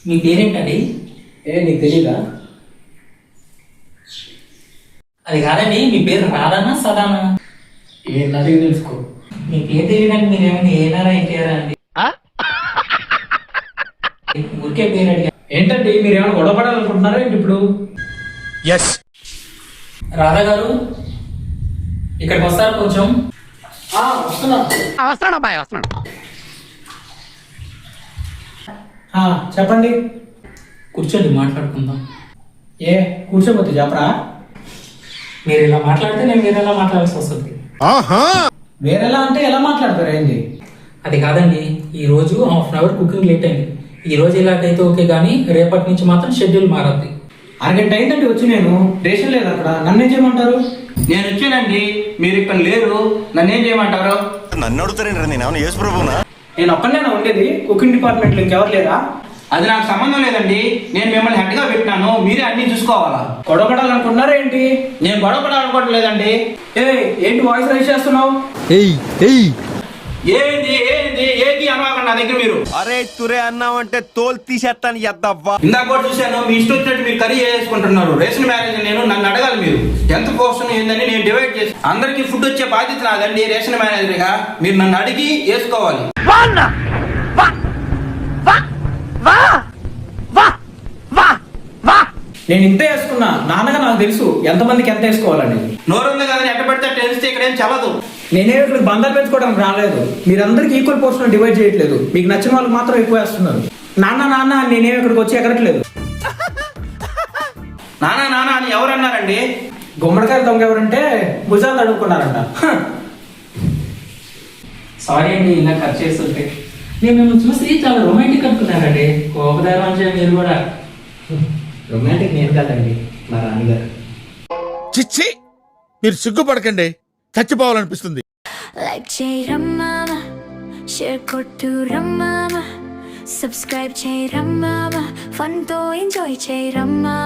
మీ పేరేంటండి? నీకు తెలీదా? అది కాదండి, మీ పేరు రాధానా సదానా? అడిగి తెలుసుకో. మీ పేరు తెలియదండి, మీరేమైనా ఏనారా ఎన్టీఆరా అండి? ఊరికే పేరు అడిగా. ఏంటండి మీరు ఏమైనా గొడవపడాలనుకుంటున్నారా ఏంటి ఇప్పుడు? రాధా గారు ఇక్కడికి వస్తారు కొంచెం. వస్తున్నాను. చెప్పండి. కూర్చోండి, మాట్లాడుకుందాం. కూర్చోపోతే చెప్పరా? మీరు ఇలా మాట్లాడితే నేను వేరేలా మాట్లాడాల్సి వస్తుంది. వేరేలా అంటే ఎలా మాట్లాడతారు ఏంది? అది కాదండి, ఈ రోజు half an hour cooking late అయింది. ఈ రోజు ఇలాగైతే ఓకే, కానీ రేపటి నుంచి మాత్రం షెడ్యూల్ మారద్ది. అరగంట అయిందండి వచ్చి, నేను రేషన్ లేదు అక్కడ, నన్నేం చేయమంటారు? నేను వచ్చానండి, మీరు ఇక్కడ లేరు, నన్నేం చేయమంటారు? నన్ను అడుగుతారేంటి? నేను యేసు ప్రభువునా? నేను ఒక్కనేనా ఉండేది కుకింగ్ డిపార్ట్మెంట్ లో, ఇంకెవరు లేరా? అది నాకు సంబంధం లేదండి. నేను మిమ్మల్ని హెడ్ గా పెట్టినాను, మీరే అన్ని చూసుకోవాలా. గొడవపడాలనుకుంటున్నారా ఏంటి? నేను గొడవపడాలనుకోవట్లేదండి. ఏంటి వాయిస్ రైజ్ చేస్తున్నావు? ఏంది ఏంది ఏది అనవాకండి నా దగ్గర మీరు. అరే తురే అన్నావంటే తోలు తీసేస్తాను ఎద్దవ్వా. ఇందాక కూడా చూశాను, మీ ఇష్టం వచ్చినట్టు మీరు కర్రీ చేసుకుంటున్నారు. రేషన్ మ్యారేజ్ నేను, నన్ను అడగాలి మీరు ఎంత పోర్షన్ ఏందని నేను డివైడ్ చేసి అందరికి ఫుడ్ వచ్చే బాధ్యత నాదండి. రేషన్ మేనేజర్ గా మీరు నన్ను అడిగి వేసుకోవాలి. నేను ఇంతే వేసుకున్నా, నాన్నగా నాకు తెలుసు ఎంతమందికి ఎంత వేసుకోవాలని. నోరుంది కదా ఎట్ట పెడితే తెలిస్తే ఇక్కడ ఏం చల్లదు. నేనే ఇక్కడ బంధాలు పెంచుకోవడానికి రాలేదు. మీరందరికి ఈక్వల్ పోర్షన్ డివైడ్ చేయట్లేదు, మీకు నచ్చిన వాళ్ళకి మాత్రం ఎక్కువ వేస్తున్నారు. నాన్న నేనే ఇక్కడికి వచ్చి ఎగరట్లేదు. నానా అని ఎవరన్నారండి? గుమ్మడికాయ దొంగ ఎవరంటే భుజాలు అడుగుకున్నారంట. సారీ అండి, ఇలా ఖర్చు చేస్తుంటే. నేను మిమ్మల్ని చూసి చాలా రొమాంటిక్ అనుకున్నానండి. కోపదారం మీరు కూడా. రొమాంటిక్ నేను కాదండి, మా రాణిగారు. చిచ్చి, మీరు సిగ్గుపడకండి, చచ్చిపోవాలనిపిస్తుంది. లైక్ చేయరమ్మా, షేర్ కొట్టురమ్మా, సబ్స్క్రైబ్ చేయరమ్మా, ఫన్ తో ఎంజాయ్ చేయరమ్మా.